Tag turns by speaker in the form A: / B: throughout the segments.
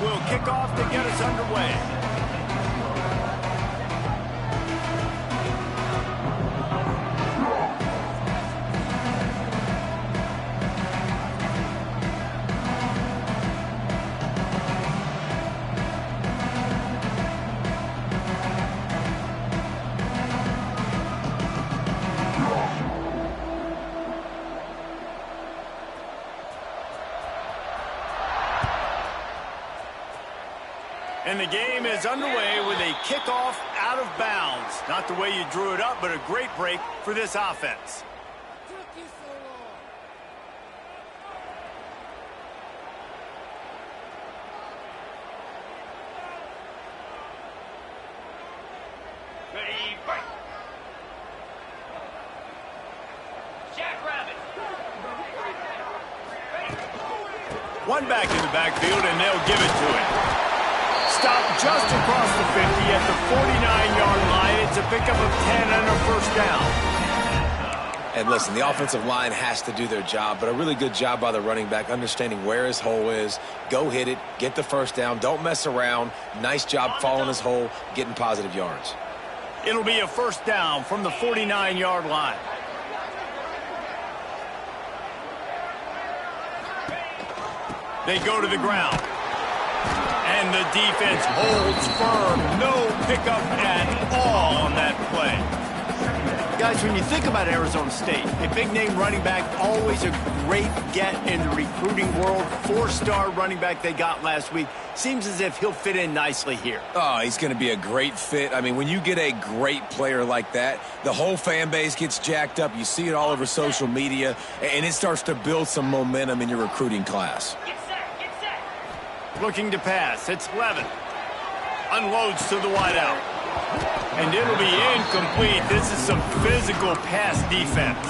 A: will kick off to get us underway. And the game is underway with a kickoff out of bounds. Not the way you drew it up, but a great break for this offense.
B: Ready, break. Jackrabbit.
A: One back in the backfield, and they'll give it to him. Stop just across the 50 at the 49-yard line. It's a pickup of 10 and a first down.
C: And listen, the offensive line has to do their job, but a really good job by the running back understanding where his hole is. Go hit it, get the first down, don't mess around. Nice job following his hole, getting positive yards.
A: It'll be a first down from the 49-yard line. They go to the ground. And the defense holds firm. No pickup at all on that play. Guys, when you think about Arizona State, a big-name running back, always a great get in the recruiting world. Four-star running back they got last week. Seems as if he'll fit in nicely here.
C: Oh, he's going to be a great fit. I mean, when you get a great player like that, the whole fan base gets jacked up. You see it all over social media, and it starts to build some momentum in your recruiting class.
A: Looking to pass. It's Levin. Unloads to the wideout. And it'll be incomplete. This is some physical pass defense.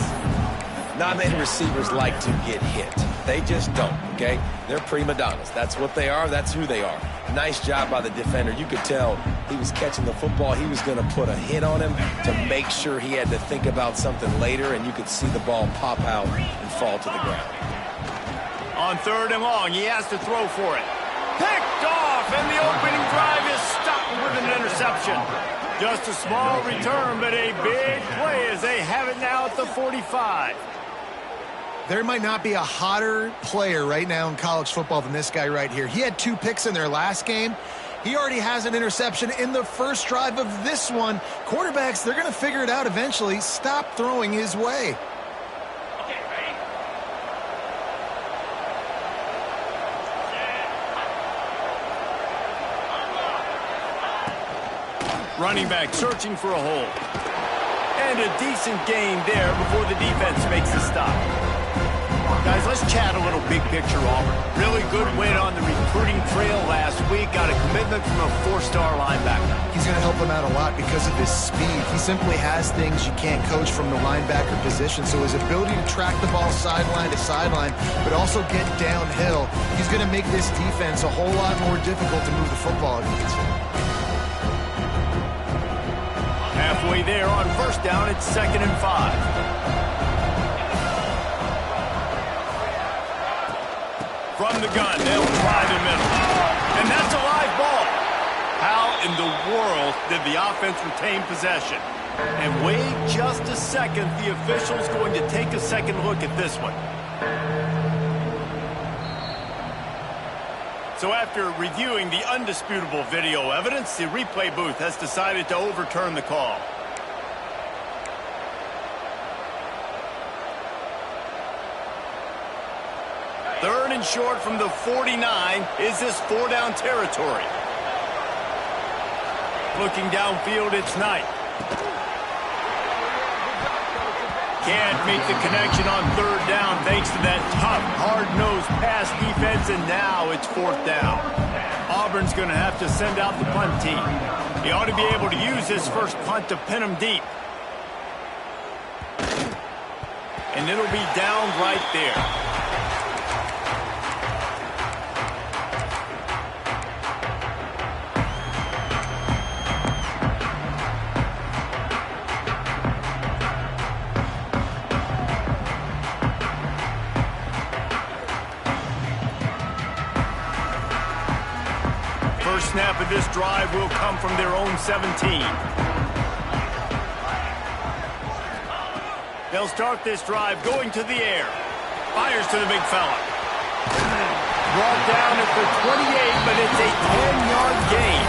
C: Not many receivers like to get hit. They just don't, okay? They're prima donnas. That's what they are. That's who they are. Nice job by the defender. You could tell he was catching the football. He was going to put a hit on him to make sure he had to think about something later, and you could see the ball pop out and fall to the ground.
A: On 3rd and long, he has to throw for it. Picked off, and the opening drive is stopped with an interception. Just a small return, but a big play as they have it now at the 45.
D: There might not be a hotter player right now in college football than this guy right here. He had 2 picks in their last game. He already has an interception in the first drive of this one. Quarterbacks, they're going to figure it out eventually. Stop throwing his way.
A: Running back searching for a hole. And a decent gain there before the defense makes the stop. Guys, let's chat a little big picture Auburn. Really good win on the recruiting trail last week. Got a commitment from a 4-star linebacker.
D: He's going to help him out a lot because of his speed. He simply has things you can't coach from the linebacker position. So his ability to track the ball sideline to sideline, but also get downhill, he's going to make this defense a whole lot more difficult to move the football against.
A: Halfway there on first down, it's 2nd and 5. From the gun, they'll try the middle. And that's a live ball. How in the world did the offense retain possession? And wait just a second, the official's going to take a second look at this one. So after reviewing the undisputable video evidence, the replay booth has decided to overturn the call. Third and short from the 49. Is this 4-down territory? Looking downfield, it's Knight. Can't make the connection on 3rd down thanks to that tough, hard-nosed pass defense, and now it's 4th down. Auburn's going to have to send out the punt team. He ought to be able to use this first punt to pin him deep. And it'll be down right there. First snap of this drive will come from their own 17. They'll start this drive going to the air. Fires to the big fella. Brought down at the 28, but it's a 10-yard gain.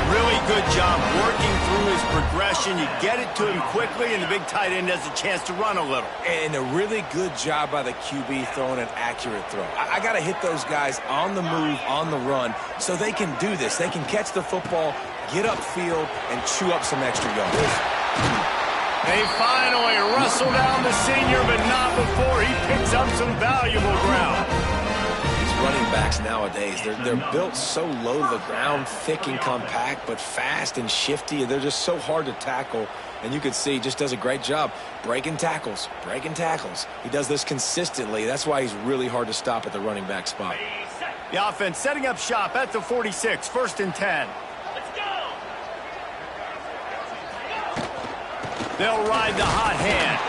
A: Really good job working through his progression. You get it to him quickly, and the big tight end has a chance to run a little.
C: And a really good job by the QB throwing an accurate throw. I got to hit those guys on the move, on the run, so they can do this. They can catch the football, get upfield, and chew up some extra yards.
A: They finally wrestle down the senior, but not before he picks up some valuable ground.
C: Running backs nowadays, they're built so low to the ground, thick and compact, but fast and shifty. They're just so hard to tackle, and you can see he just does a great job breaking tackles. He does this consistently. That's why he's really hard to stop at the running back spot.
A: The offense setting up shop at the 46, 1st and 10.
B: Let's go.
A: They'll ride the hot hand.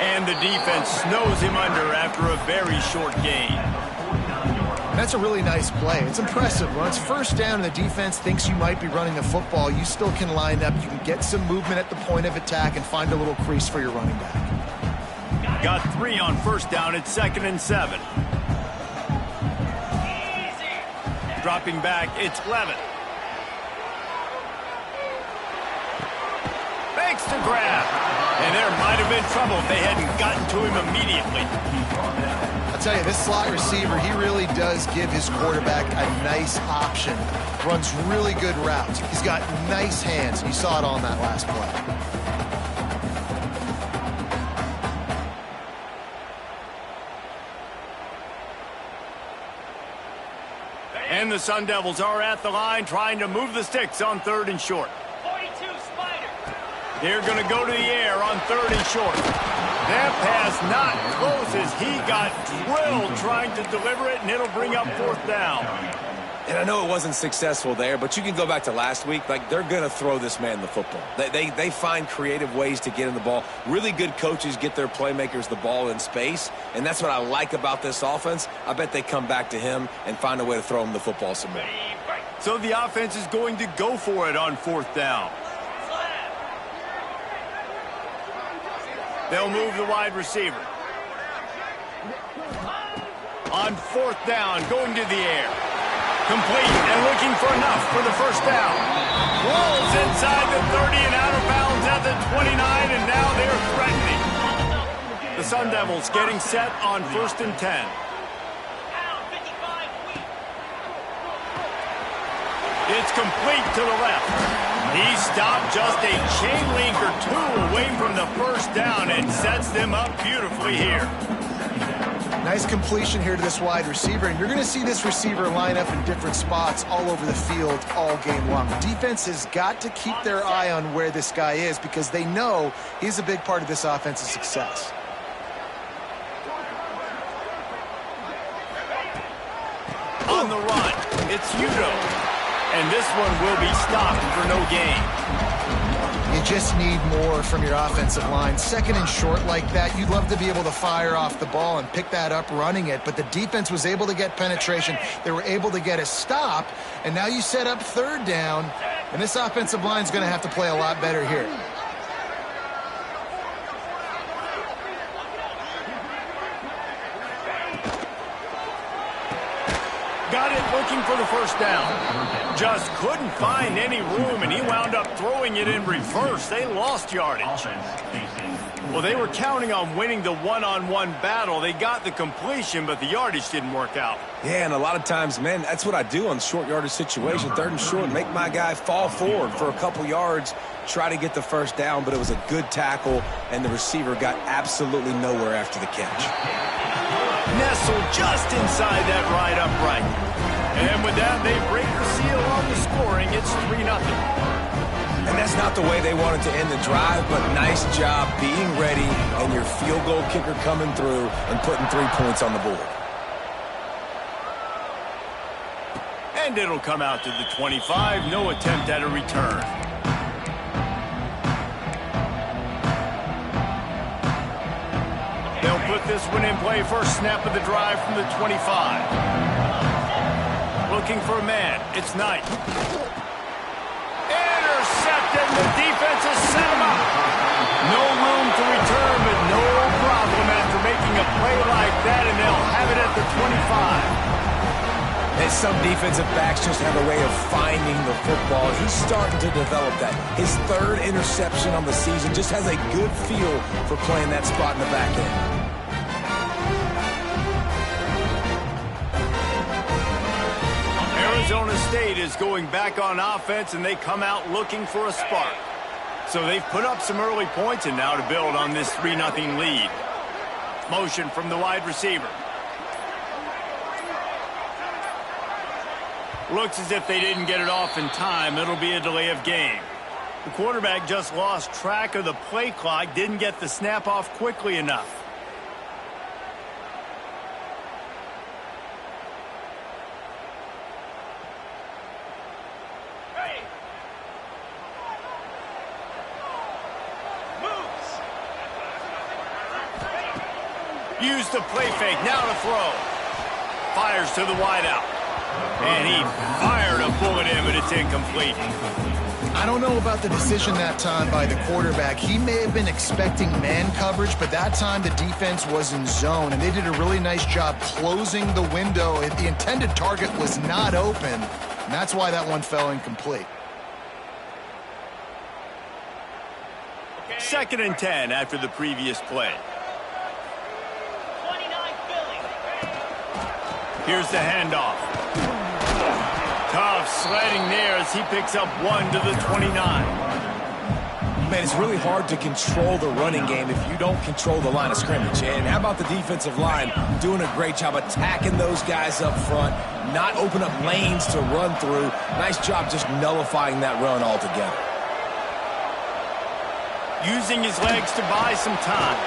A: And the defense snows him under after a very short gain.
D: That's a really nice play. It's impressive. When it's first down and the defense thinks you might be running the football, you still can line up. You can get some movement at the point of attack and find a little crease for your running back.
A: Got 3 on first down. It's 2nd and 7. Dropping back, it's Levin. Makes the grab. And there might have been trouble if they hadn't gotten to him immediately.
D: I'll tell you, this slot receiver, he really does give his quarterback a nice option. Runs really good routes. He's got nice hands. You saw it on that last play.
A: And the Sun Devils are at the line trying to move the sticks on 3rd and short.
B: 42 Spider.
A: They're going to go to the air on 3rd and short. That pass not close as he got drilled trying to deliver it, and it'll bring up 4th down.
C: And I know it wasn't successful there, but you can go back to last week. Like, they're going to throw this man the football. They find creative ways to get in the ball. Really good coaches get their playmakers the ball in space, and that's what I like about this offense. I bet they come back to him and find a way to throw him the football some more.
A: So the offense is going to go for it on 4th down. They'll move the wide receiver. On 4th down, going to the air. Complete and looking for enough for the 1st down. Rolls inside the 30 and out of bounds at the 29, and now they're threatening. The Sun Devils getting set on 1st and 10. It's complete to the left. He stopped just a chain link or 2 away from the 1st down and sets them up beautifully here.
D: Nice completion here to this wide receiver, and you're going to see this receiver line up in different spots all over the field all game long. The defense has got to keep their eye on where this guy is because they know he's a big part of this offense's success.
A: On the run, it's Udo. And this one will be stopped for no gain.
D: You just need more from your offensive line. 2nd and short like that, you'd love to be able to fire off the ball and pick that up running it, but the defense was able to get penetration. They were able to get a stop, and now you set up 3rd down, and this offensive line is going to have to play a lot better here.
A: Got it looking for the 1st down. Just couldn't find any room, and he wound up throwing it in reverse. They lost yardage. Well, they were counting on winning the one-on-one battle. They got the completion, but the yardage didn't work out.
C: Yeah, and a lot of times, man, that's what I do on short yardage situation. 3rd and short, make my guy fall forward for a couple yards, try to get the 1st down, but it was a good tackle, and the receiver got absolutely nowhere after the catch.
A: Nestled just inside that right upright. And with that, they break the seal on the scoring. It's 3-0.
C: And that's not the way they wanted to end the drive, but nice job being ready and your field goal kicker coming through and putting 3 points on the board.
A: And it'll come out to the 25. No attempt at a return. They'll put this one in play. First snap of the drive from the 25. Looking for a man. It's Knight. Intercepted. The defense has set him up. No room to return, but no problem after making a play like that, and they'll have it at the 25.
C: And some defensive backs just have a way of finding the football. He's starting to develop that. His third interception on the season, just has a good feel for playing that spot in the back end.
A: Arizona State is going back on offense, and they come out looking for a spark. So they've put up some early points, and now to build on this 3-0 lead. Motion from the wide receiver. Looks as if they didn't get it off in time. It'll be a delay of game. The quarterback just lost track of the play clock, didn't get the snap off quickly enough. Use the play fake, now to throw. Fires to the wideout. And he fired a bullet in, but it's incomplete.
D: I don't know about the decision that time by the quarterback. He may have been expecting man coverage, but that time the defense was in zone, and they did a really nice job closing the window. The intended target was not open, and that's why that one fell incomplete.
A: 2nd and 10 after the previous play.
B: 29 Philly.
A: Here's the handoff. Tough sledding there as he picks up 1 to the 29.
C: Man, it's really hard to control the running game if you don't control the line of scrimmage. And how about the defensive line doing a great job attacking those guys up front, not open up lanes to run through. Nice job just nullifying that run altogether.
A: Using his legs to buy some time.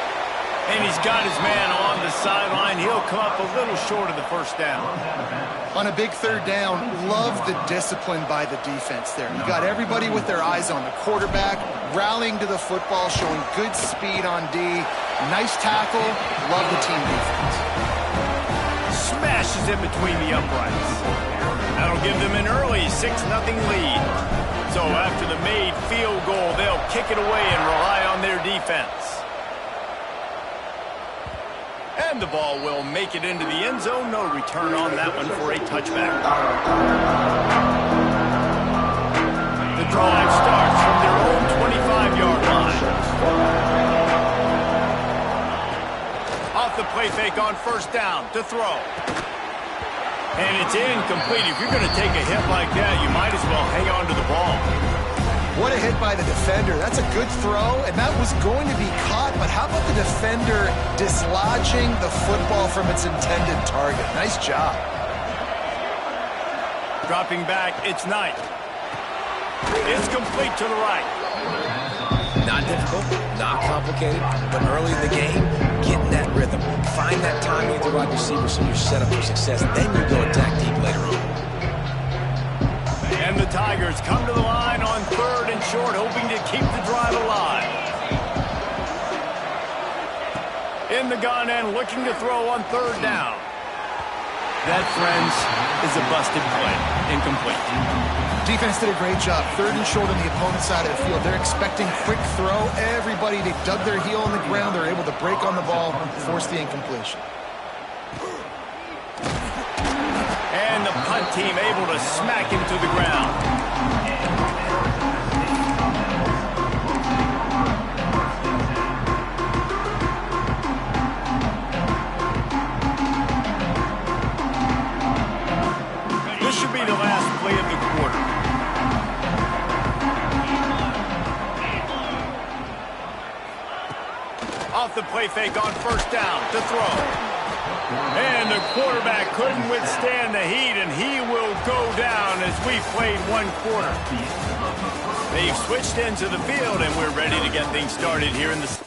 A: And he's got his man along the sideline. He'll come up a little short of the first down.
D: On a big 3rd down, love the discipline by the defense there. You got everybody with their eyes on the quarterback, rallying to the football, showing good speed on D. Nice tackle. Love the team defense.
A: Smashes it between the uprights. That'll give them an early 6-0 lead. So after the made field goal, they'll kick it away and rely on their defense. And the ball will make it into the end zone. No return on that one for a touchback. The drive starts from their own 25-yard line. Off the play fake on 1st down to throw. And it's incomplete. If you're going to take a hit like that, you might as well hang on to the ball.
D: What a hit by the defender. That's a good throw, and that was going to be caught, but how about the defender dislodging the football from its intended target? Nice job.
A: Dropping back, it's Knight. It's complete to the right.
C: Not difficult, not complicated, but early in the game, getting that rhythm. Find that timing with the wide receiver so you're set up for success. Then you go attack deep later on.
A: And the Tigers come to the line on 3rd and short, hoping to keep the drive alive. In the gun and looking to throw on 3rd down. That, friends, is a busted play. Incomplete.
D: Defense did a great job. 3rd and short on the opponent's side of the field. They're expecting quick throw. Everybody, they dug their heel on the ground. They're able to break on the ball, force the incompletion.
A: And the punt team able to smack him to the ground. This should be the last play of the quarter. Off the play fake on 1st down to throw. And the quarterback couldn't withstand the heat, and he will go down as we played 1 quarter. They've switched into the field, and we're ready to get things started here in the...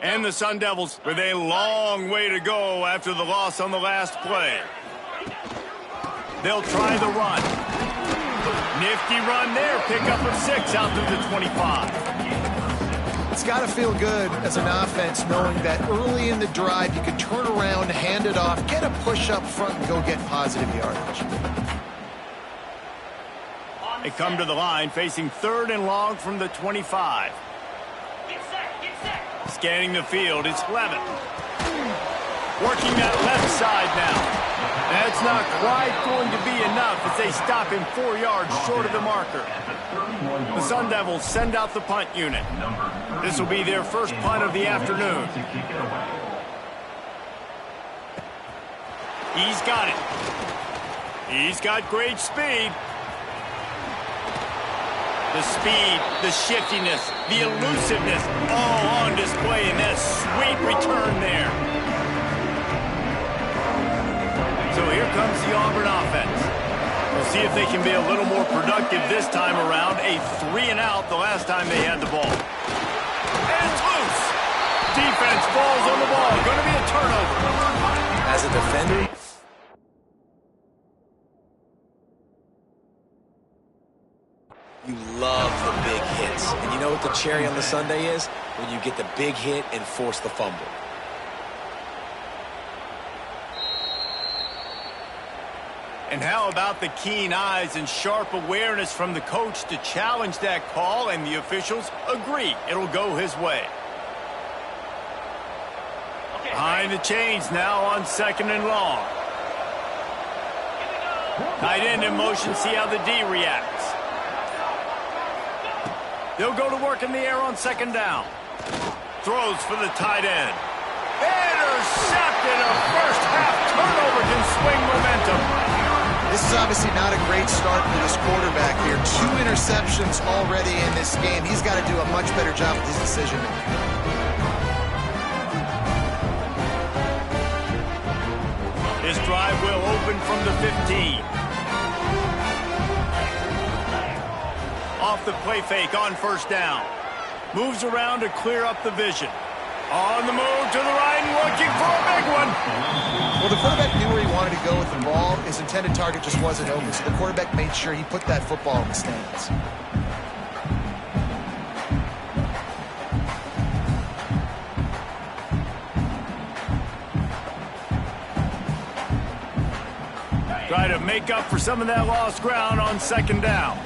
A: And the Sun Devils with a long way to go after the loss on the last play. They'll try the run. Nifty run there. Pickup of 6 out to the 25.
D: It's got to feel good as an offense knowing that early in the drive you can turn around, hand it off, get a push up front, and go get positive yardage.
A: They come to the line facing 3rd and long from the 25.
B: Get set, get set.
A: Scanning the field, it's Levitt. Working that left side now. That's not quite going to be enough as they stop him 4 yards short of the marker. The Sun Devils send out the punt unit. This will be their first punt of the afternoon. He's got it. He's got great speed. The speed, the shiftiness, the elusiveness, all on display in that sweet return there. So here comes the Auburn offense. We'll see if they can be a little more productive this time around. A 3-and-out the last time they had the ball. And it's loose. Defense falls on the ball. Going to be a turnover.
C: As a defender, you love the big hits. And you know what the cherry on the sundae is? When you get the big hit and force the fumble.
A: And how about the keen eyes and sharp awareness from the coach to challenge that call, and the officials agree it'll go his way.
B: Okay,
A: Behind the chains now on 2nd and long. Tight end in motion, see how the D reacts. They'll go to work in the air on 2nd down. Throws for the tight end. Intercepted. A first half turnover can swing momentum.
D: This is obviously not a great start for this quarterback here. 2 interceptions already in this game. He's got to do a much better job with his decision-making.
A: This drive will open from the 15. Off the play fake on 1st down. Moves around to clear up the vision. On the move to the right and looking for a big one.
D: Well, the quarterback knew where he wanted to go with the ball. His intended target just wasn't open, so the quarterback made sure he put that football in the stands.
A: Try to make up for some of that lost ground on 2nd down.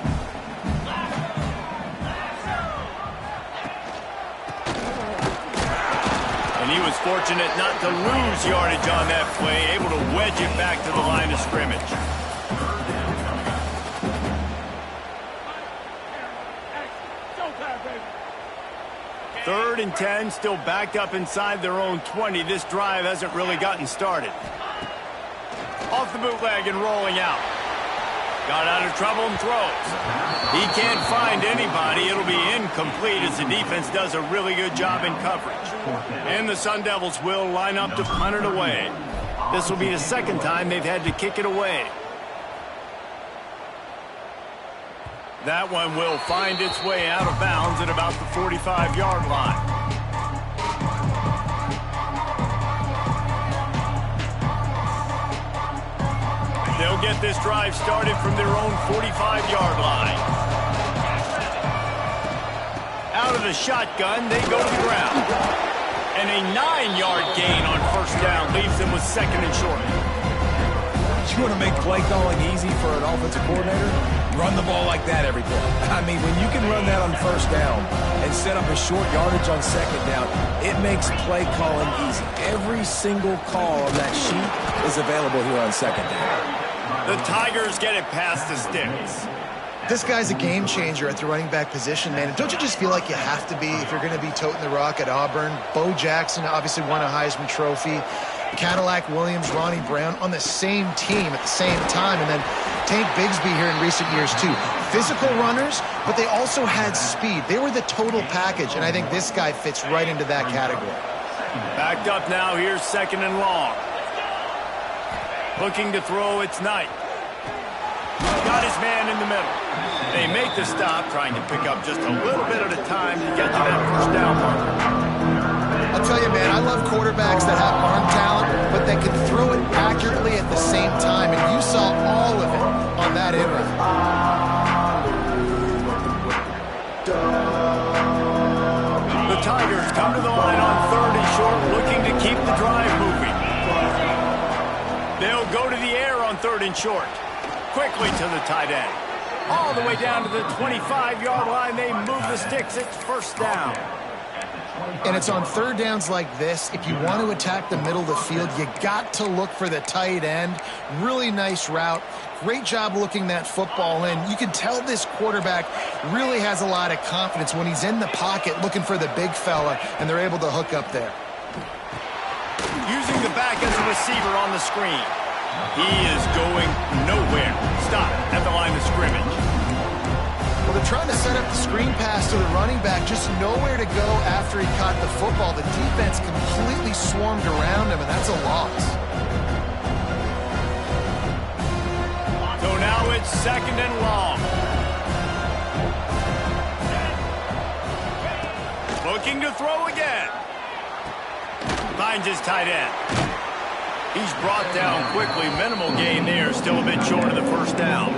A: And he was fortunate not to lose yardage on that play, able to wedge it back to the line of scrimmage. Third and 10, still backed up inside their own 20. This drive hasn't really gotten started. Off the bootleg and rolling out. Got out of trouble and throws. He can't find anybody. It'll be incomplete as the defense does a really good job in coverage. And the Sun Devils will line up to punt it away. This will be the 2nd time they've had to kick it away. That one will find its way out of bounds at about the 45-yard line. They'll get this drive started from their own 45-yard line. Out of the shotgun, they go to the ground. And a 9-yard gain on 1st down leaves them with 2nd and short.
C: you want to make play calling easy for an offensive coordinator? Run the ball like that every play. I mean, when you can run that on 1st down and set up a short yardage on 2nd down, it makes play calling easy. Every single call on that sheet is available here on 2nd down.
A: The Tigers get it past the sticks.
D: This guy's a game changer at the running back position, man. And don't you just feel like you have to be if you're going to be toting the rock at Auburn? Bo Jackson obviously won a Heisman Trophy. Cadillac Williams, Ronnie Brown on the same team at the same time. And then Tank Bigsby here in recent years, too. Physical runners, but they also had speed. They were the total package, and I think this guy fits right into that category.
A: Backed up now. Here's 2nd and long. Looking to throw, it's Knight. Got his man in the middle. They make the stop, trying to pick up just a little bit at a time to get to that first down marker.
D: I'll tell you, man, I love quarterbacks that have arm talent, but that can throw it accurately at the same time, and you saw all of it on that in route.
A: The Tigers come to the line on 3rd and short, looking to keep the drive moving. They'll go to the air on 3rd and short. Quickly to the tight end. All the way down to the 25-yard line. They move the sticks. It's first down.
D: And it's on 3rd downs like this. If you want to attack the middle of the field, you got to look for the tight end. Really nice route. Great job looking that football in. You can tell this quarterback really has a lot of confidence when he's in the pocket looking for the big fella, and they're able to hook up there.
A: Using the back as a receiver on the screen. He is going nowhere. Stop at the line of scrimmage.
D: Well, they're trying to set up the screen pass to the running back, just nowhere to go after he caught the football. The defense completely swarmed around him, and that's a loss.
A: So now it's 2nd and long. Looking to throw again. Finds his tight end. He's brought down quickly. Minimal gain there. Still a bit short of the first down.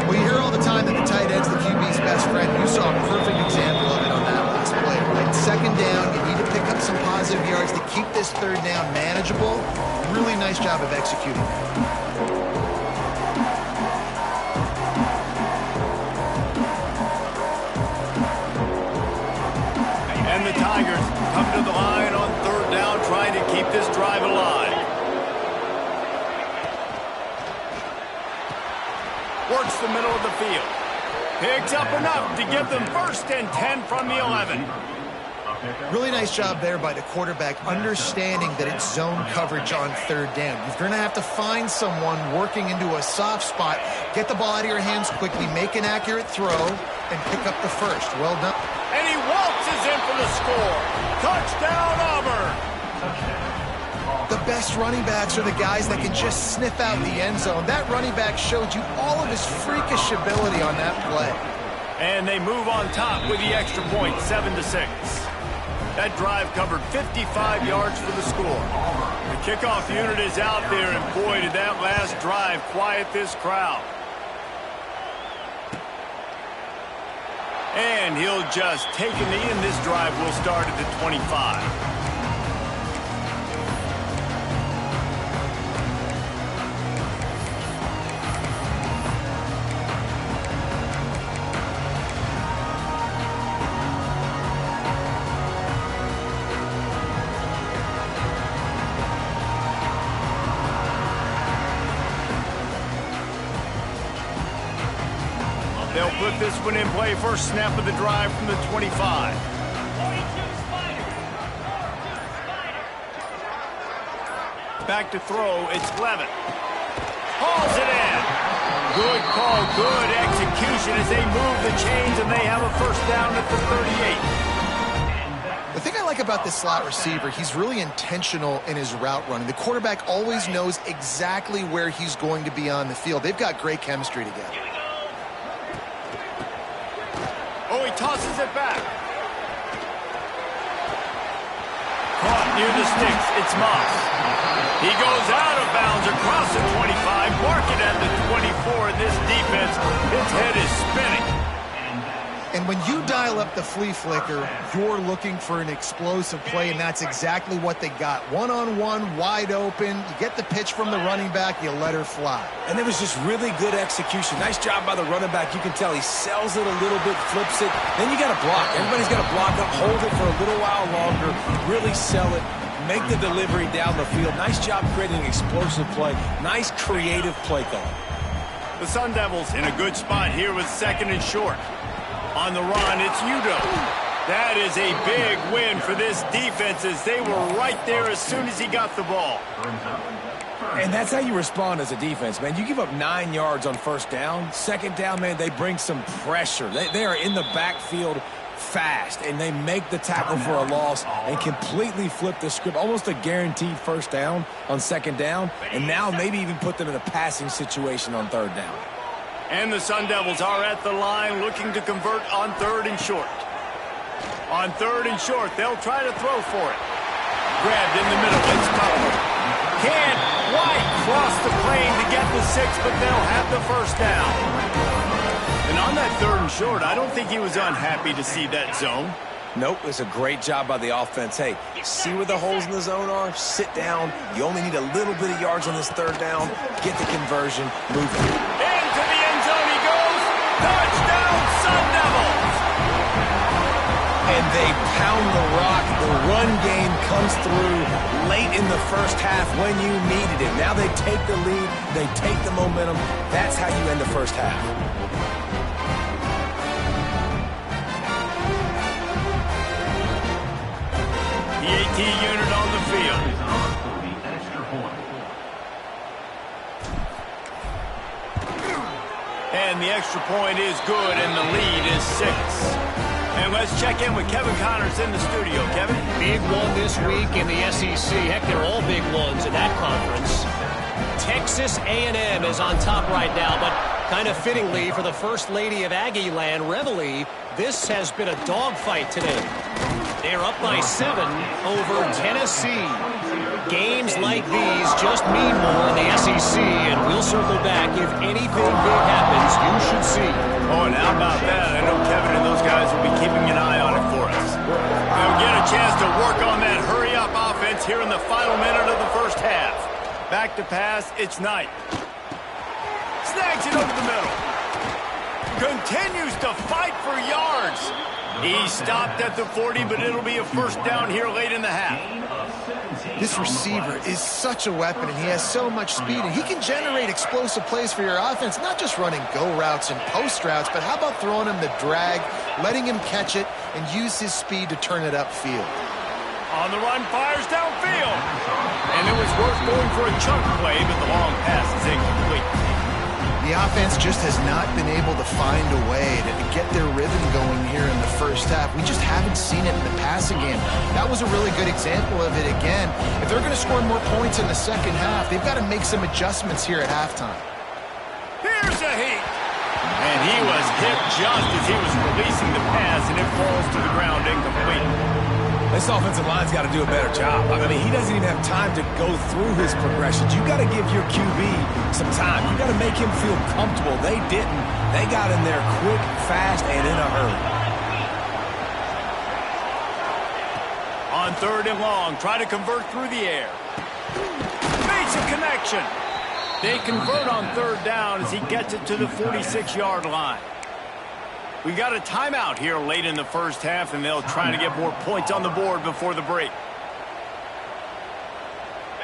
D: Well, you hear all the time that the tight end's the QB's best friend. You saw a perfect example of it on that last play. Right? 2nd down, you need to pick up some positive yards to keep this 3rd down manageable. Really nice job of executing.
A: And the Tigers come to the line on 3rd down, trying to keep this drive alive. Works the middle of the field. Picks up enough to give them 1st and 10 from the 11.
D: Really nice job there by the quarterback, understanding that it's zone coverage on 3rd down. You're going to have to find someone working into a soft spot, get the ball out of your hands quickly, make an accurate throw, and pick up the 1st. Well done.
A: And he waltzes in for the score. Touchdown, Auburn.
D: The best running backs are the guys that can just sniff out the end zone. That running back showed you all of his freakish ability on that play.
A: And they move on top with the extra point, 7-6. That drive covered 55 yards for the score. The kickoff unit is out there, and boy, did that last drive quiet this crowd. And he'll just take a knee, and this drive will start at the 25. They'll put this one in play. First snap of the drive from the 25. Back to throw, it's Levin. Hauls it in. Good call, good execution as they move the chains, and they have a first down at the 38.
D: The thing I like about this slot receiver, he's really intentional in his route running. The quarterback always knows exactly where he's going to be on the field. They've got great chemistry together.
A: Oh, he tosses it back. Caught near the sticks. It's Moss. He goes out of bounds across the 25. Mark it at the 24. And this defense, its head is spinning.
D: And when you dial up the flea flicker, you're looking for an explosive play, and that's exactly what they got. One-on-one, wide open. You get the pitch from the running back, you let her fly.
C: And it was just really good execution. Nice job by the running back. You can tell he sells it a little bit, flips it. Then you got to block. Everybody's got to block up, hold it for a little while longer, really sell it, make the delivery down the field. Nice job creating an explosive play. Nice creative play call.
A: The Sun Devils in a good spot here with 2nd and short. On the run, it's Udo. That is a big win for this defense as they were right there as soon as he got the ball.
C: And that's how you respond as a defense, man. You give up 9 yards on first down. 2nd down, man, they bring some pressure. They are in the backfield fast, and they make the tackle for a loss and completely flip the script, almost a guaranteed first down on second down, and now maybe even put them in a passing situation on third down.
A: And the Sun Devils are at the line looking to convert on third and short. On third and short, they'll try to throw for it. Grabbed in the middle, it's Butler. Can't quite cross the plane to get the 6, but they'll have the first down. And on that third and short, I don't think he was unhappy to see that zone.
C: Nope, it's a great job by the offense. Hey, see where the holes in the zone are? Sit down. You only need a little bit of yards on this third down. Get the conversion, move it.
A: Into the end zone he goes. Touchdown, Sun Devils!
C: And they pound the rock. The run game comes through late in the first half when you needed it. Now they take the lead. They take the momentum. That's how you end the first half.
A: The AT unit on the field. And the extra point is good, and the lead is 6. And let's check in with Kevin Connors in the studio. Kevin?
E: Big one this week in the SEC. Heck, they're all big ones in that conference. Texas A&M is on top right now, but kind of fittingly for the First Lady of Aggie Land, Reveille, this has been a dogfight today. They're up by 7 over Tennessee. Games like these just mean more in the SEC, and we'll circle back. If anything big happens, you should see.
A: Oh, and how about that? I know Kevin and those guys will be keeping an eye on it for us. We'll get a chance to work on that hurry-up offense here in the final minute of the first half. Back to pass, it's Knight. Snags it over the middle. Continues to fight for yards. He stopped at the 40, but it'll be a first down here late in the half.
D: This receiver is such a weapon, and he has so much speed, and he can generate explosive plays for your offense, not just running go routes and post routes, but how about throwing him the drag, letting him catch it, and use his speed to turn it upfield.
A: On the run, fires downfield. And it was worth going for a chunk play, but the long pass is incomplete.
D: The offense just has not been able to find a way to get their rhythm going here in the first half. We just haven't seen it in the passing game. That was a really good example of it again. If they're going to score more points in the second half, they've got to make some adjustments here at halftime.
A: Here's a heat. And he was hit just as he was releasing the pass, and it falls to the ground incomplete.
C: This offensive line's got to do a better job. I mean, he doesn't even have time to go through his progressions. You got to give your QB some time. You got to make him feel comfortable. They didn't. They got in there quick, fast, and in a hurry.
A: On third and long, try to convert through the air. Makes a connection. They convert on third down as he gets it to the 46-yard line. We got a timeout here late in the first half, and they'll try to get more points on the board before the break.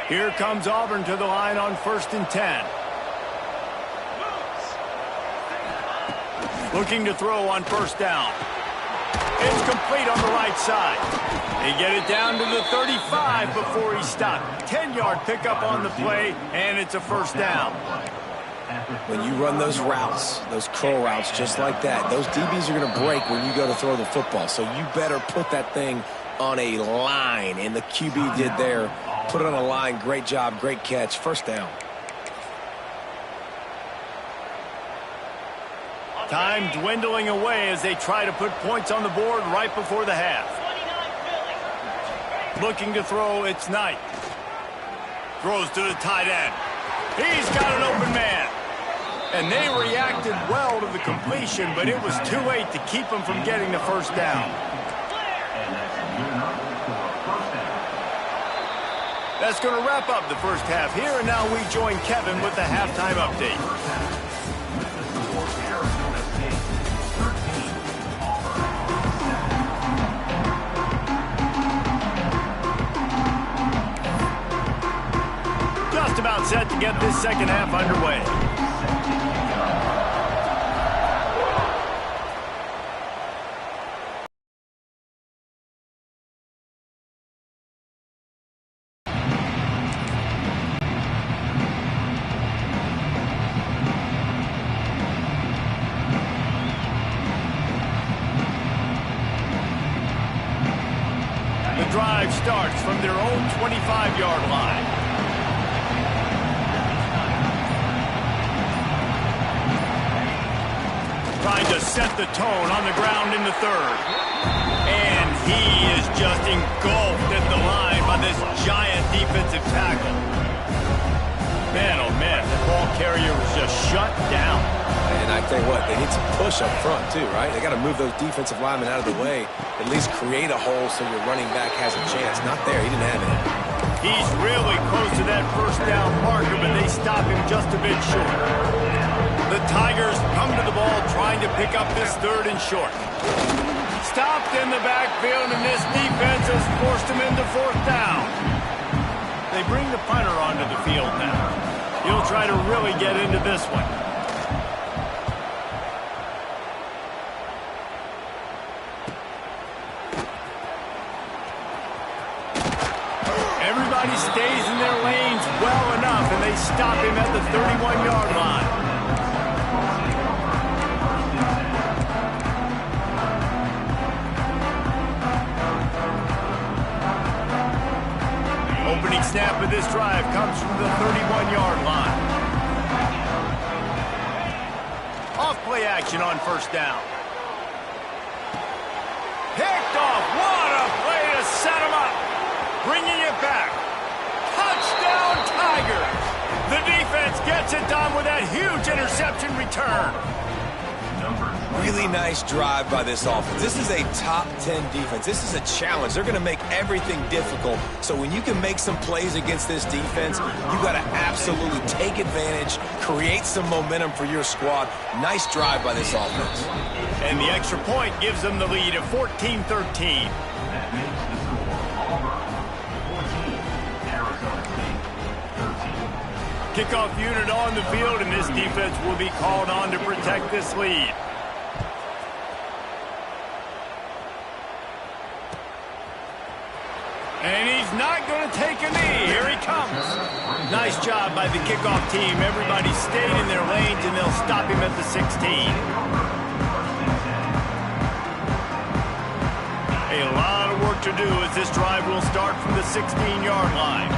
A: Here comes Auburn to the line on 1st and 10. Looking to throw on first down. It's complete on the right side. They get it down to the 35 before he stopped. 10-yard pickup on the play, and it's a first down.
C: When you run those routes, those curl routes just like that, those DBs are going to break when you go to throw the football. So you better put that thing on a line, and the QB did there. Put it on a line. Great job, great catch. First down.
A: Time dwindling away as they try to put points on the board right before the half. Looking to throw, it's Knight. Throws to the tight end. He's got an open man. And they reacted well to the completion, but it was too late to keep him from getting the first down. That's going to wrap up the first half here, and now we join Kevin with the halftime update. Just about set to get this second half underway. 5-yard line. Trying to set the tone on the ground in the third. And he is just engulfed at the line by this giant defensive tackle. Man, oh man, the ball carrier was just shut down.
C: And I tell you what, they need some push up front too, right? They got to move those defensive linemen out of the way, at least create a hole so your running back has a chance. Not there, he didn't have it.
A: He's really close to that first down marker, but they stop him just a bit short. The Tigers come to the ball trying to pick up this 3rd and short. Stopped in the backfield, and this defense has forced him into 4th down. They bring the punter onto the field now. He'll try to really get into this one. Everybody stays in their lanes well enough, and they stop him at the 31-yard line. Opening snap of this drive comes from the 31-yard line. Off play action on 1st down. Picked off. What a play to set him up. Bringing it back. Touchdown, Tigers. The defense gets it done with that huge interception return.
C: Really nice drive by this offense. This is a top 10 defense. This is a challenge. They're going to make everything difficult. So when you can make some plays against this defense, you got to absolutely take advantage, create some momentum for your squad. Nice drive by this offense.
A: And the extra point gives them the lead of 14-13. Kickoff unit on the field, and this defense will be called on to protect this lead. And he's not going to take a knee. Here he comes. Nice job by the kickoff team. Everybody stayed in their lanes, and they'll stop him at the 16. A lot of work to do as this drive will start from the 16-yard line.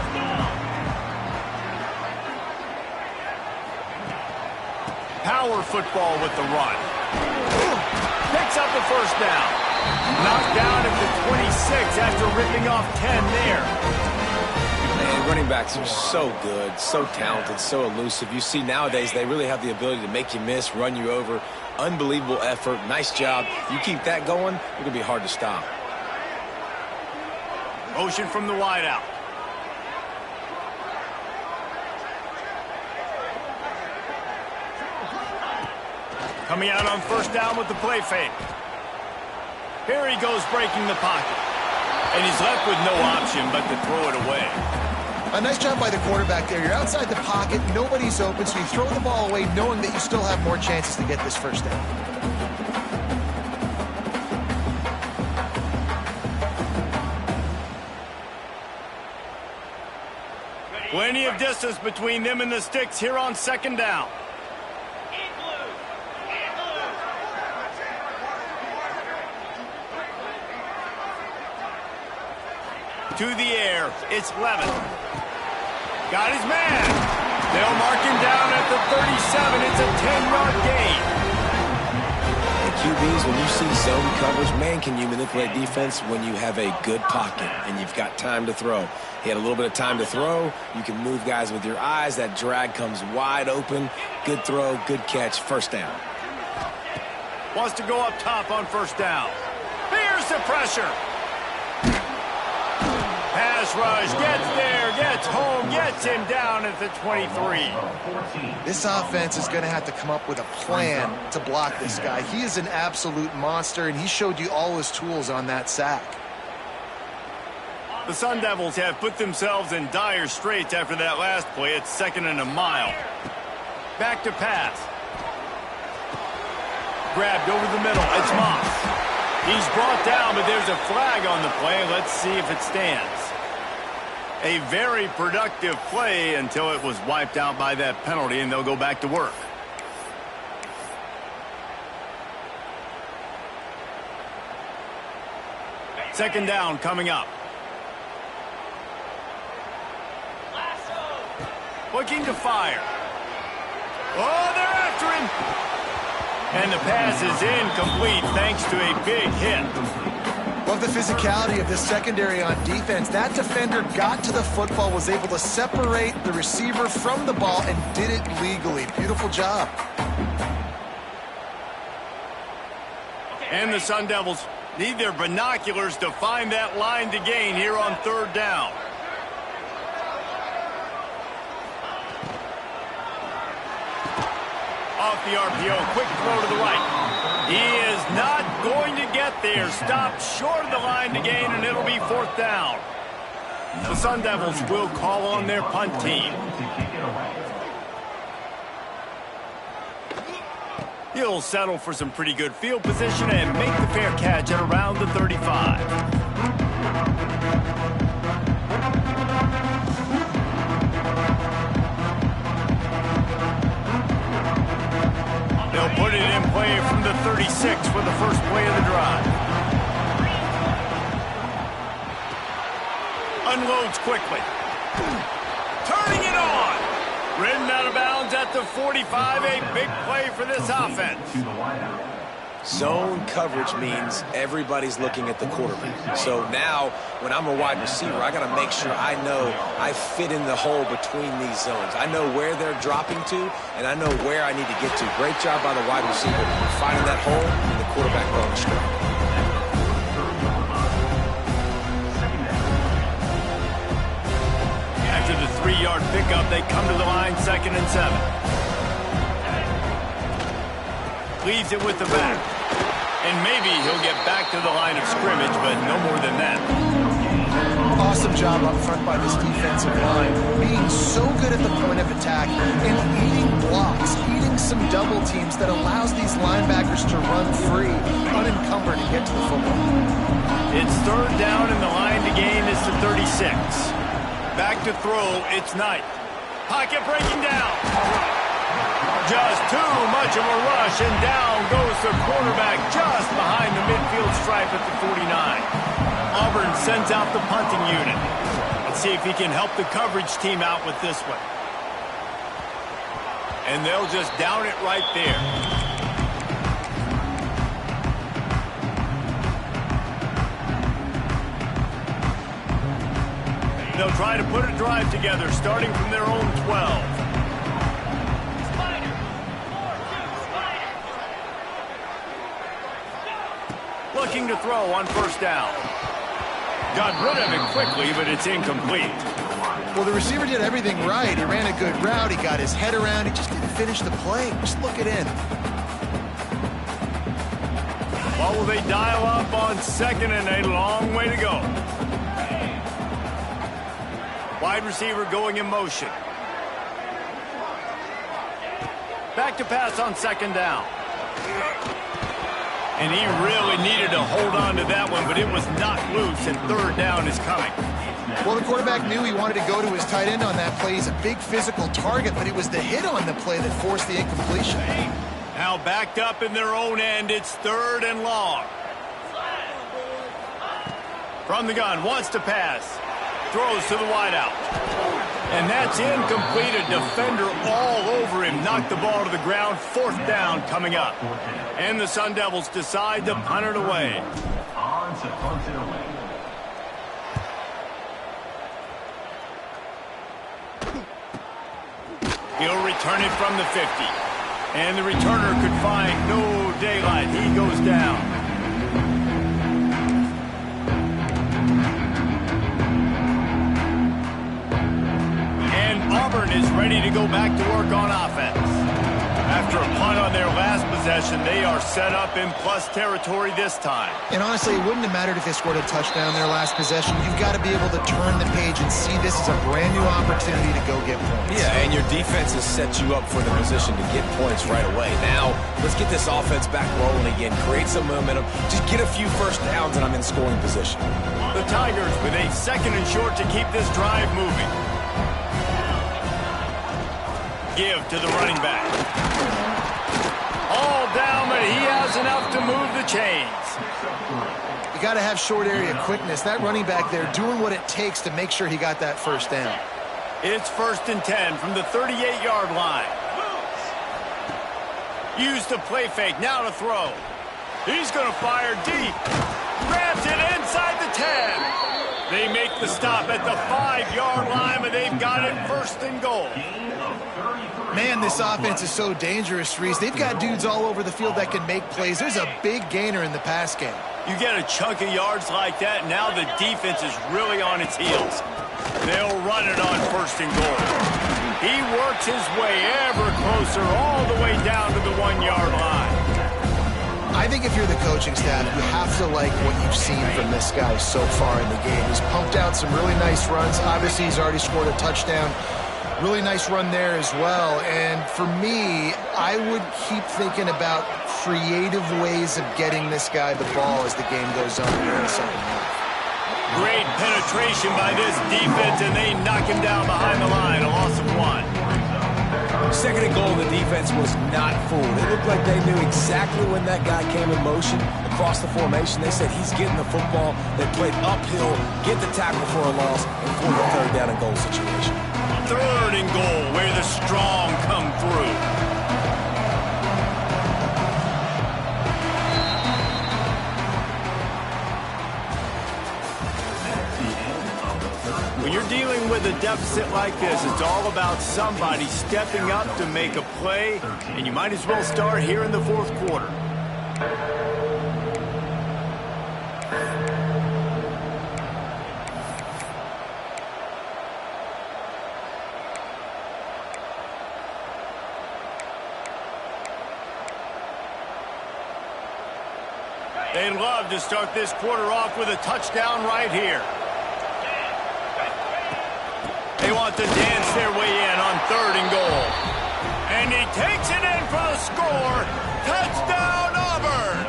A: Power football with the run. Picks up the 1st down. Knocked down at the 26 after ripping off 10 there.
C: Man, running backs are so good, so talented, so elusive. You see nowadays they really have the ability to make you miss, run you over. Unbelievable effort. Nice job. You keep that going, it's going to be hard to stop.
A: Motion from the wideout. Coming out on 1st down with the play fake. Here he goes breaking the pocket. And he's left with no option but to throw it away.
D: A nice job by the quarterback there. You're outside the pocket, nobody's open, so you throw the ball away knowing that you still have more chances to get this 1st down.
A: Plenty of distance between them and the sticks here on 2nd down. To the air, it's Levin. Got his man. They'll mark him down at the 37. It's a 10-yard gain.
C: And QBs, when you see zone coverage, man, can you manipulate defense when you have a good pocket and you've got time to throw. He had a little bit of time to throw. You can move guys with your eyes. That drag comes wide open. Good throw, good catch, 1st down.
A: Wants to go up top on 1st down. Here's the pressure. Pass rush, gets there, gets home, gets him down at the 23.
D: This offense is going to have to come up with a plan to block this guy. He is an absolute monster, and he showed you all his tools on that sack.
A: The Sun Devils have put themselves in dire straits after that last play. It's 2nd and a mile. Back to pass. Grabbed over the middle. It's Moss. He's brought down, but there's a flag on the play. Let's see if it stands. A very productive play until it was wiped out by that penalty, and they'll go back to work. Second down coming up. Looking to fire. Oh, they're after him. And the pass is incomplete thanks to a big hit.
D: Love the physicality of this secondary on defense. That defender got to the football, was able to separate the receiver from the ball, and did it legally. Beautiful job.
A: And the Sun Devils need their binoculars to find that line to gain here on third down. Off the RPO, quick throw to the right. He is not going to get there. Stopped short of the line to gain, and it'll be fourth down. The Sun Devils will call on their punt team. He'll settle for some pretty good field position and make the fair catch at around the 35. They'll put it in play from the 36 for the first play of the drive. Unloads quickly. Turning it on. Ridden out of bounds at the 45. A big play for this offense.
C: Zone coverage means everybody's looking at the quarterback. So now, when I'm a wide receiver, I got to make sure I know I fit in the hole between these zones. I know where they're dropping to, and I know where I need to get to. Great job by the wide receiver finding that hole and the quarterback going straight.
A: After the 3-yard pickup, they come to the line 2nd and 7. Leaves it with the back. And maybe he'll get back to the line of scrimmage, but no more than that.
D: Awesome job up front by this defensive line. Being so good at the point of attack and eating blocks, eating some double teams that allows these linebackers to run free, unencumbered, and get to the football.
A: It's third down, and the line to gain is the 36. Back to throw, it's Knight. Pocket breaking down. Just too much of a rush, and down goes the quarterback just behind the midfield stripe at the 49. Auburn sends out the punting unit. Let's see if he can help the coverage team out with this one. And they'll just down it right there. They'll try to put a drive together, starting from their own 12. Looking to throw on first down. Got rid of it quickly, but it's incomplete.
D: Well, the receiver did everything right. He ran a good route. He got his head around. He just didn't finish the play. Just look it in.
A: What will they dial up on 2nd and a long way to go? Wide receiver going in motion. Back to pass on 2nd down. And he really needed to hold on to that one, but it was knocked loose, and third down is coming.
D: Well, the quarterback knew he wanted to go to his tight end on that play. He's a big physical target, but it was the hit on the play that forced the incompletion.
A: Now backed up in their own end, it's 3rd and long. From the gun, wants to pass. Throws to the wideout. And that's incomplete. A defender all over him. Knocked the ball to the ground. 4th down coming up. And the Sun Devils decide to punt it away. He'll return it from the 50. And the returner could find no daylight. He goes down. Auburn is ready to go back to work on offense. After a punt on their last possession, they are set up in plus territory this time.
D: And honestly, it wouldn't have mattered if they scored a touchdown their last possession. You've got to be able to turn the page and see this as a brand new opportunity to go get points.
C: Yeah, and your defense has set you up for the position to get points right away. Now, let's get this offense back rolling again. Create some momentum. Just get a few first downs, and I'm in scoring position.
A: The Tigers with a 2nd and short to keep this drive moving. Give to the running back. All down, but he has enough to move the chains.
D: You got to have short area quickness. That running back there doing what it takes to make sure he got that first down.
A: It's 1st and 10 from the 38-yard line. Use the play fake, now to throw. He's going to fire deep. Grabs it inside the 10. They make the stop at the 5-yard line, but they've got it 1st and goal.
D: Man, this offense is so dangerous, Reese. They've got dudes all over the field that can make plays. There's a big gainer in the pass game.
A: You get a chunk of yards like that, now the defense is really on its heels. They'll run it on 1st and goal. He works his way ever closer all the way down to the 1-yard line.
D: I think if you're the coaching staff, you have to like what you've seen from this guy so far in the game. He's pumped out some really nice runs. Obviously, he's already scored a touchdown. Really nice run there as well. And for me, I would keep thinking about creative ways of getting this guy the ball as the game goes on here in the second half.
A: Great penetration by this defense, and they knock him down behind the line. A loss of 1.
C: 2nd and goal, the defense was not fooled. It looked like they knew exactly when that guy came in motion across the formation. They said he's getting the football. They played uphill, get the tackle for a loss, and for the 3rd down and goal situation.
A: 3rd and goal, where the strong come through. When you're dealing with a deficit like this, it's all about somebody stepping up to make a play, and you might as well start here in the 4th quarter. They love to start this quarter off with a touchdown right here. They want to dance their way in on 3rd and goal. And he takes it in for the score. Touchdown, Auburn!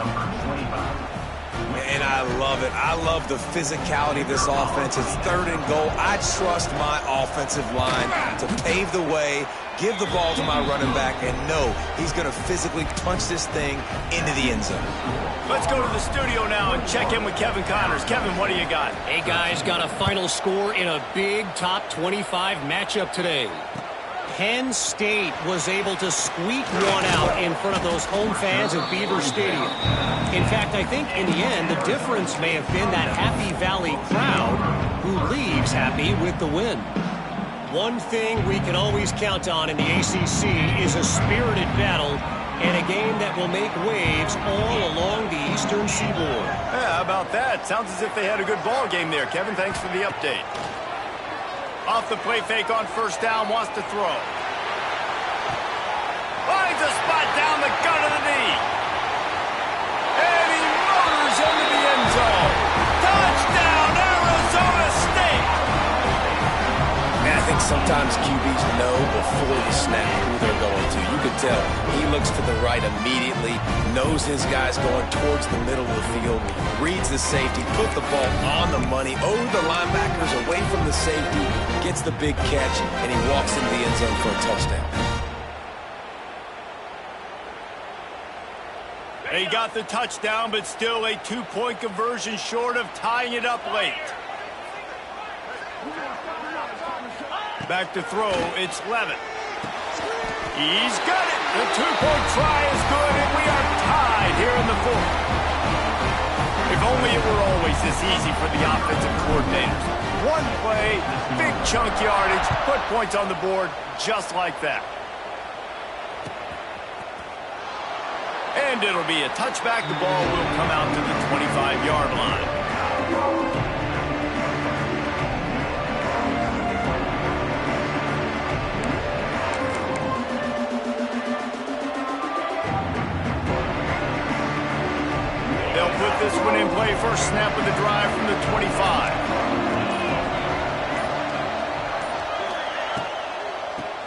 C: And I love it. I love the physicality of this offense. It's 3rd and goal. I trust my offensive line to pave the way, give the ball to my running back, and know he's going to physically punch this thing into the end zone.
A: Let's go to the studio now and check in with Kevin Connors. Kevin, what do you got?
E: Hey, guys, got a final score in a big top 25 matchup today. Penn State was able to squeak one out in front of those home fans of Beaver Stadium. In fact, I think in the end, the difference may have been that Happy Valley crowd who leaves happy with the win. One thing we can always count on in the ACC is a spirited battle and a game that will make waves all along the Eastern Seaboard.
A: Yeah, how about that? Sounds as if they had a good ball game there. Kevin, thanks for the update. Off the play fake on 1st down, wants to throw. Finds a spot down the gut of the knee. And he motors into the end zone. Touchdown, Arizona State!
C: And I think sometimes QBs know before the snap who they're going to. You could tell he looks to the right immediately, knows his guy's going towards the middle of the field, reads the safety, put the ball on the money, over the linebackers, away from the safety, gets the big catch, and he walks into the end zone for a touchdown.
A: They got the touchdown, but still a 2-point conversion short of tying it up late. Back to throw, it's Levitt. He's got it. The 2-point try is good, and we are tied here in the 4th. If only it were always this easy for the offensive coordinators. One play, big chunk yardage, put points on the board just like that. And it'll be a touchback. The ball will come out to the 25-yard line. They'll put this one in play. First snap of the drive from the 25.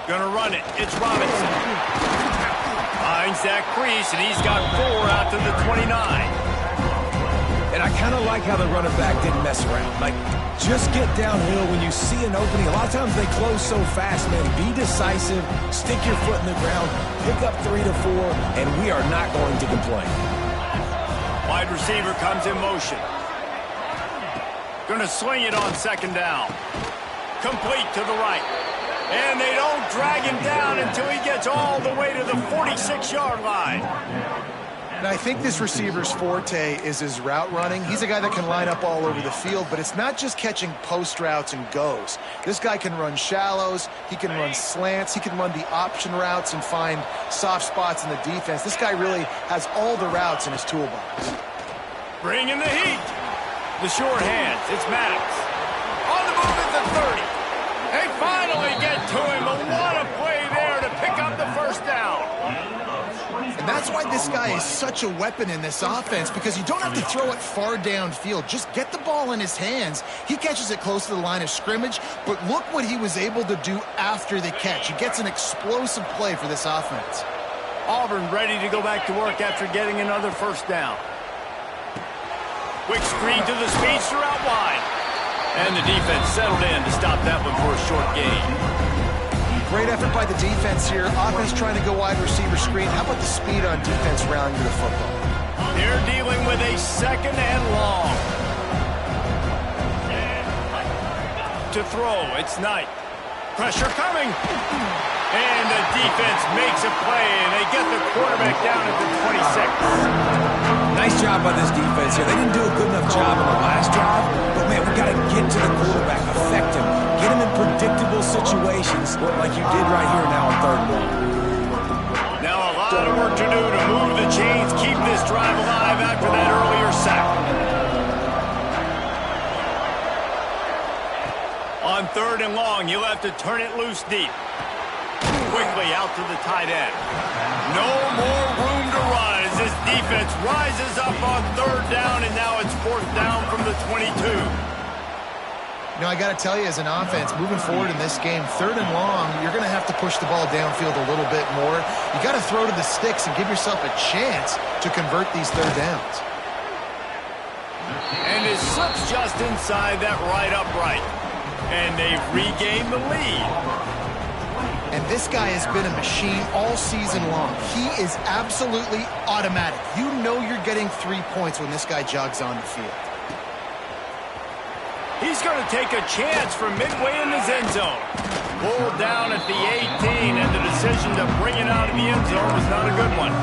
A: Gonna run it. It's Robinson. Finds that crease, and he's got 4 out to the 29.
C: And I kind of like how the running back didn't mess around. Like, just get downhill when you see an opening. A lot of times they close so fast, man. Be decisive, stick your foot in the ground, pick up 3 to 4, and we are not going to complain.
A: Wide receiver comes in motion. Gonna swing it on 2nd down. Complete to the right. And they don't drag him down until he gets all the way to the 46-yard line.
D: And I think this receiver's forte is his route running. He's a guy that can line up all over the field, but it's not just catching post routes and goes. This guy can run shallows, he can run slants, he can run the option routes and find soft spots in the defense. This guy really has all the routes in his toolbox.
A: Bringing the heat. The short hands, it's Maddox. On the move at the 30. They finally get to him, but what a play there to pick up the first down.
D: And that's why this guy is such a weapon in this offense, because you don't have to throw it far downfield. Just get the ball in his hands. He catches it close to the line of scrimmage, but look what he was able to do after the catch. He gets an explosive play for this offense.
A: Auburn ready to go back to work after getting another first down. Quick screen to the speedster out wide. And the defense settled in to stop that one for a short gain.
D: Great effort by the defense here. Offense trying to go wide receiver screen. How about the speed on defense rallying to the football?
A: They're dealing with a second and long. To throw, it's Knight. Pressure coming. And the defense makes a play, and they get the quarterback down at the 26.
C: Nice job by this defense here. They didn't do a good enough job in the last drive, but, man, we got to get to the quarterback, affect him, get him in predictable situations like you did right here now on 3rd and 1.
A: Now a lot of work to do to move the chains, keep this drive alive after that earlier sack. On 3rd and long, you'll have to turn it loose deep. Quickly out to the tight end. No more room to run as this defense rises up on 3rd down, and now it's 4th down from the 22.
D: You know, I got to tell you, as an offense, moving forward in this game, 3rd and long, you're going to have to push the ball downfield a little bit more. You got to throw to the sticks and give yourself a chance to convert these 3rd downs.
A: And it slips just inside that right upright. And they've regained the lead.
D: And this guy has been a machine all season long. He is absolutely automatic. You know you're getting 3 points when this guy jogs on the field.
A: He's going to take a chance from midway in his end zone. Pulled down at the 18, and the decision to bring it out of the end zone was not a good one.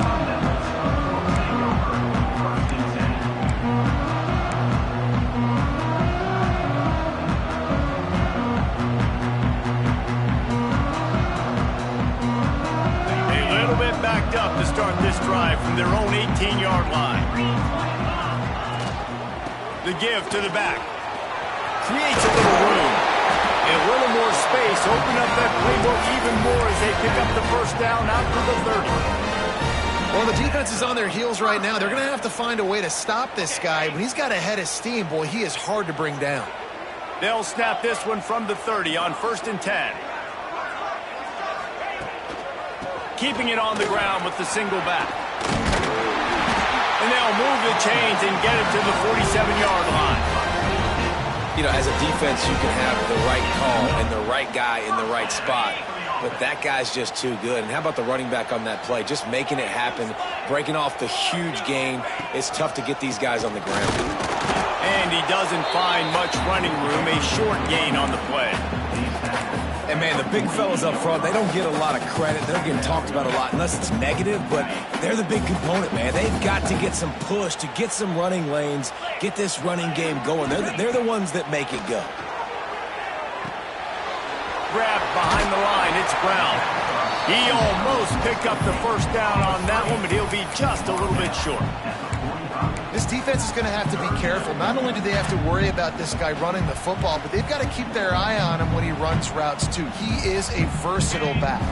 A: Backed up to start this drive from their own 18-yard line. The give to the back. Creates a little room. And a little more space. Open up that playbook even more as they pick up the first down out to the 30.
D: Well, the defense is on their heels right now. They're going to have to find a way to stop this guy. When he's got a head of steam, boy, he is hard to bring down.
A: They'll snap this one from the 30 on 1st and 10. Keeping it on the ground with the single back. And they'll move the chains and get it to the 47-yard line.
C: You know, as a defense, you can have the right call and the right guy in the right spot, but that guy's just too good. And how about the running back on that play? Just making it happen, breaking off the huge gain. It's tough to get these guys on the ground.
A: And he doesn't find much running room, a short gain on the play.
C: And, man, the big fellas up front, they don't get a lot of credit. They're getting talked about a lot unless it's negative, but they're the big component, man. They've got to get some push, to get some running lanes, get this running game going. They're the ones that make it go.
A: Grabbed behind the line, it's Brown. He almost picked up the first down on that one, but he'll be just a little bit short.
D: This defense is going to have to be careful. Not only do they have to worry about this guy running the football, but they've got to keep their eye on him when he runs routes, too. He is a versatile back.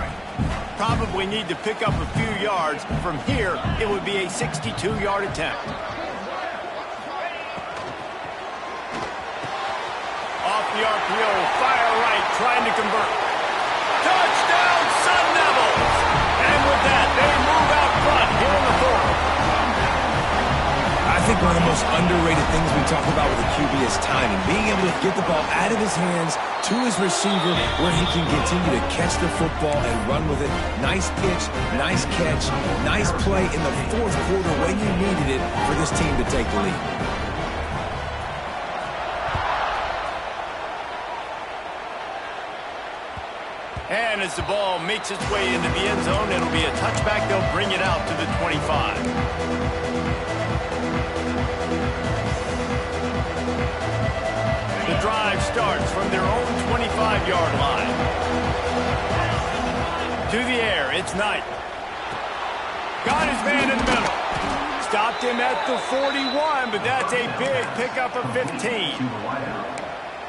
A: Probably need to pick up a few yards. From here, it would be a 62-yard attempt. Off the RPO, fire right, trying to convert. Touchdown, Sun Devils! And with that, they move out front here in the 4th.
C: I think one of the most underrated things we talk about with a QB is timing. Being able to get the ball out of his hands to his receiver where he can continue to catch the football and run with it. Nice pitch, nice catch, nice play in the 4th quarter when you needed it for this team to take the lead.
A: And as the ball makes its way into the end zone, it'll be a touchback. They'll bring it out to the 25. The drive starts from their own 25-yard line. To the air, it's Knight. Got his man in the middle. Stopped him at the 41, but that's a big pickup of 15.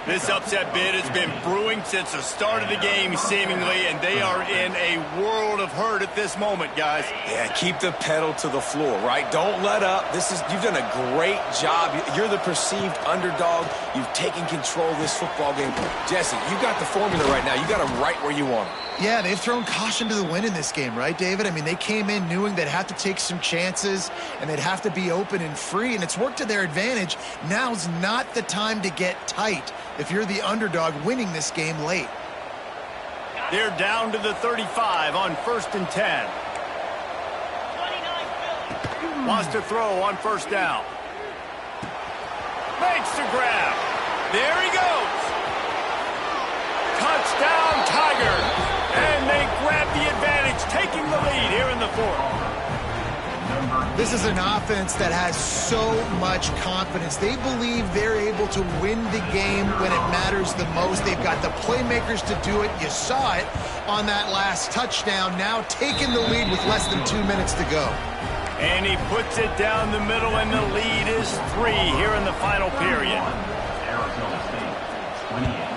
A: This upset bid has been brewing since the start of the game, seemingly, and they are in a world of hurt at this moment, guys.
C: Yeah, keep the pedal to the floor, right? Don't let up. You've done a great job. You're the perceived underdog. You've taken control of this football game. Jesse, you got the formula right now. You got them right where you want them.
D: Yeah, they've thrown caution to the wind in this game, right, David? I mean, they came in knowing they'd have to take some chances and they'd have to be open and free, and it's worked to their advantage. Now's not the time to get tight if you're the underdog winning this game late.
A: They're down to the 35 on 1st and 10. Wants to throw on 1st down. Makes the grab. There he goes. Touchdown, Tigers. And they grab the advantage, taking the lead here in the 4th.
D: This is an offense that has so much confidence. They believe they're able to win the game when it matters the most. They've got the playmakers to do it. You saw it on that last touchdown. Now taking the lead with less than 2 minutes to go.
A: And he puts it down the middle, and the lead is 3 here in the final period.
F: Arizona State, 28.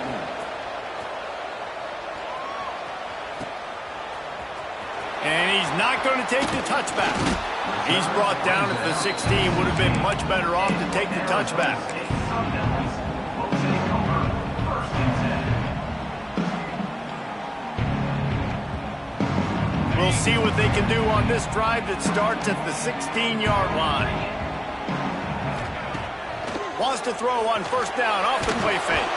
A: And he's not going to take the touchback. He's brought down at the 16. Would have been much better off to take the touchback. We'll see what they can do on this drive that starts at the 16-yard line. Wants to throw on 1st down off the play fake.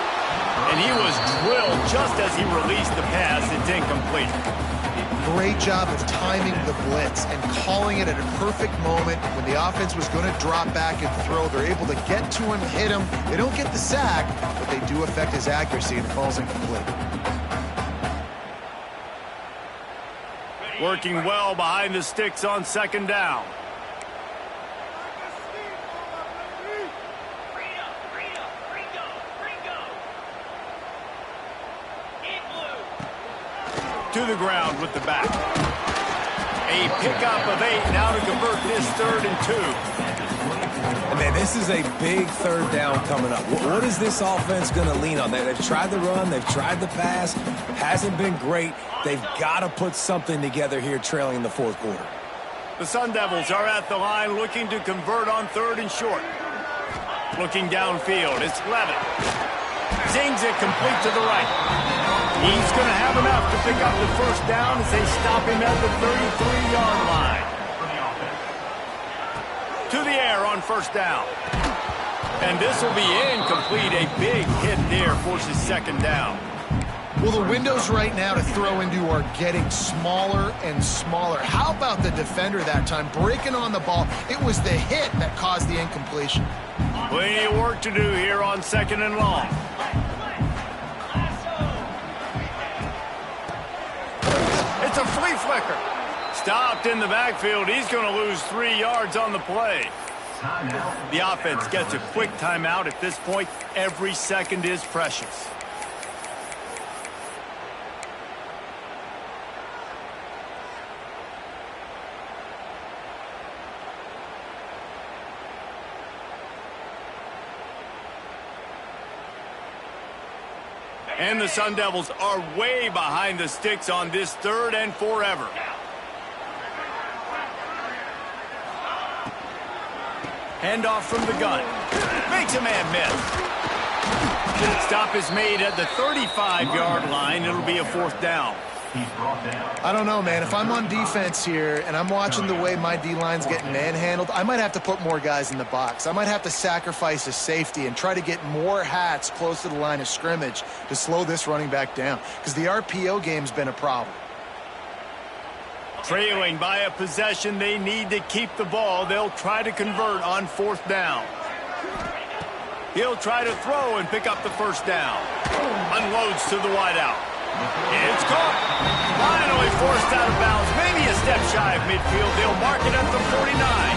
A: And he was drilled just as he released the pass. It's incomplete.
D: Great job of timing the blitz and calling it at a perfect moment when the offense was going to drop back and throw. They're able to get to him, hit him. They don't get the sack, but they do affect his accuracy and it falls incomplete.
A: Working well behind the sticks on 2nd down. To the ground with the back. A pickup of 8 now to convert this 3rd and 2.
C: And man, this is a big 3rd down coming up. What is this offense going to lean on? They've tried the run, they've tried the pass, hasn't been great. They've got to put something together here trailing in the 4th quarter.
A: The Sun Devils are at the line looking to convert on 3rd and short. Looking downfield, it's Levitt. Zings it complete to the right. He's going to have enough to pick up the 1st down as they stop him at the 33-yard line. To the air on 1st down. And this will be incomplete. A big hit there forces 2nd down.
D: Well, the windows right now to throw into are getting smaller and smaller. How about the defender that time breaking on the ball? It was the hit that caused the incompletion.
A: Plenty of work to do here on 2nd and long. It's a flea flicker. Stopped in the backfield. He's going to lose 3 yards on the play. The offense gets a quick timeout. At this point, every second is precious. And the Sun Devils are way behind the sticks on this 3rd and forever. Handoff from the gun. Makes a man miss. Stop is made at the 35-yard line. It'll be a 4th down.
D: I don't know, man. If I'm on defense here and I'm watching the way my D-line's getting manhandled, I might have to put more guys in the box. I might have to sacrifice a safety and try to get more hats close to the line of scrimmage to slow this running back down because the RPO game's been a problem.
A: Trailing by a possession, they need to keep the ball. They'll try to convert on 4th down. He'll try to throw and pick up the 1st down. Unloads to the wideout. It's caught. Finally forced out of bounds. Maybe a step shy of midfield. They'll mark it at the 49.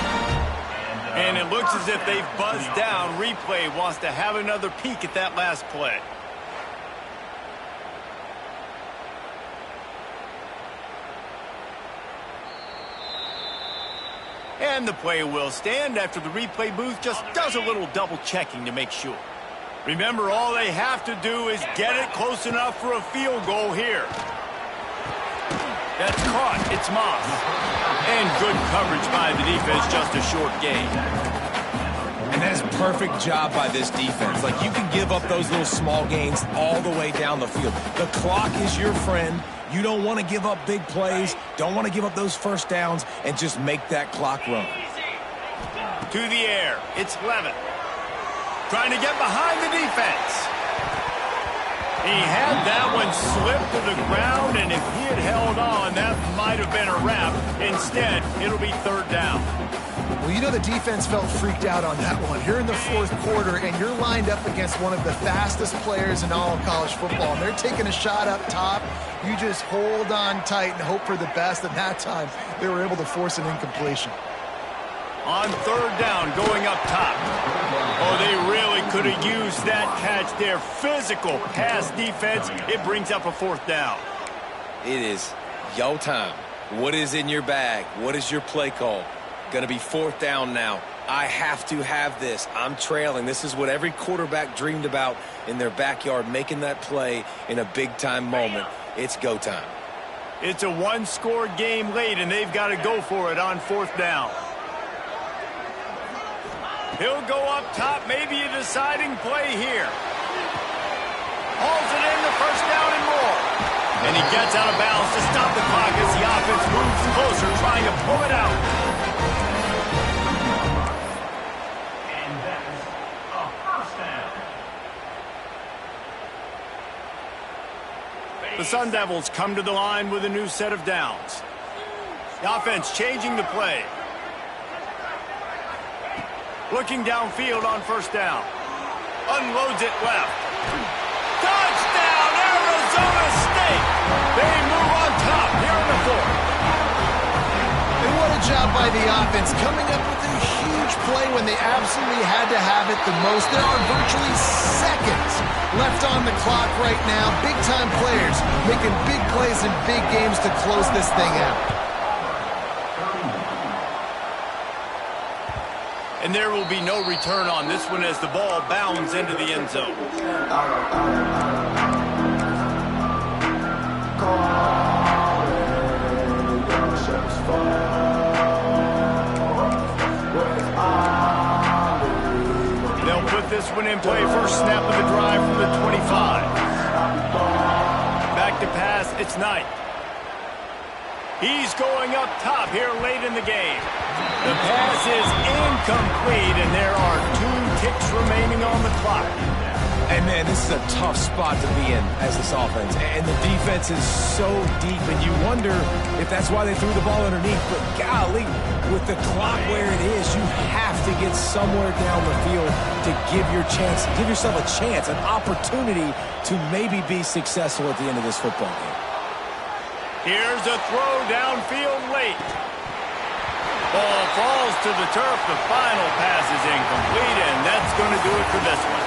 A: And it looks as if they've buzzed down. Replay wants to have another peek at that last play. And the play will stand after the replay booth just does a little double checking to make sure. Remember, all they have to do is get it close enough for a field goal here. That's caught. It's Moss. And good coverage by the defense, just a short gain.
C: And that's a perfect job by this defense. Like, you can give up those little small gains all the way down the field. The clock is your friend. You don't want to give up big plays, don't want to give up those first downs, and just make that clock run.
A: To the air. It's Levitt. Trying to get behind the defense. He had that one slip to the ground, and if he had held on, that might have been a wrap. Instead, it'll be third down.
D: Well, you know the defense felt freaked out on that one. You're in the fourth quarter, and you're lined up against one of the fastest players in all of college football, and they're taking a shot up top. You just hold on tight and hope for the best, and that time they were able to force an incompletion.
A: On third down, going up top. Oh, they really could have used that catch there. Physical pass defense. It brings up a fourth down.
C: It is yo time. What is in your bag? What is your play call? Going to be fourth down now. I have to have this. I'm trailing. This is what every quarterback dreamed about in their backyard, making that play in a big-time moment. It's go time.
A: It's a one-score game late, and they've got to go for it on fourth down. He'll go up top, maybe a deciding play here. Hauls it in, the first down and more. And he gets out of bounds to stop the clock as the offense moves closer, trying to pull it out.
F: And that's a first down.
A: The Sun Devils come to the line with a new set of downs. The offense changing the play. Looking downfield on first down. Unloads it left. Touchdown, Arizona State! They move on top here in the fourth.
D: And what a job by the offense, coming up with a huge play when they absolutely had to have it the most. There are virtually seconds left on the clock right now. Big-time players making big plays in big games to close this thing out.
A: And there will be no return on this one as the ball bounds into the end zone. They'll put this one in play. First snap of the drive from the 25. Back to pass, it's Knight. He's going up top here late in the game. The pass is incomplete, and there are 2 ticks remaining on the clock.
C: And, man, this is a tough spot to be in as this offense. And the defense is so deep, and you wonder if that's why they threw the ball underneath. But, golly, with the clock where it is, you have to get somewhere down the field to give yourself a chance, an opportunity to maybe be successful at the end of this football game.
A: Here's a throw downfield late. Ball falls to the turf. The final pass is incomplete, and that's going to do it for this one.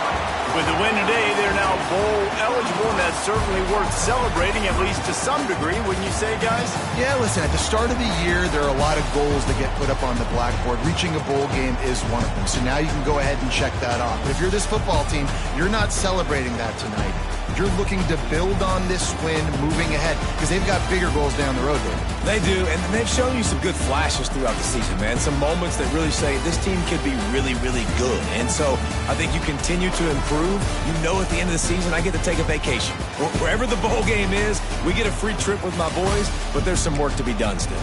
A: With the win today, they're now bowl eligible, and that's certainly worth celebrating, at least to some degree, wouldn't you say, guys?
D: Yeah, listen, at the start of the year, there are a lot of goals that get put up on the blackboard. Reaching a bowl game is one of them. So now you can go ahead and check that off. But if you're this football team, you're not celebrating that tonight. You're looking to build on this win moving ahead because they've got bigger goals down the road, David.
C: They do, and they've shown you some good flashes throughout the season, man. Some moments that really say this team could be really, really good. And so I think you continue to improve. You know at the end of the season, I get to take a vacation. Wherever the bowl game is, we get a free trip with my boys, but there's some work to be done still.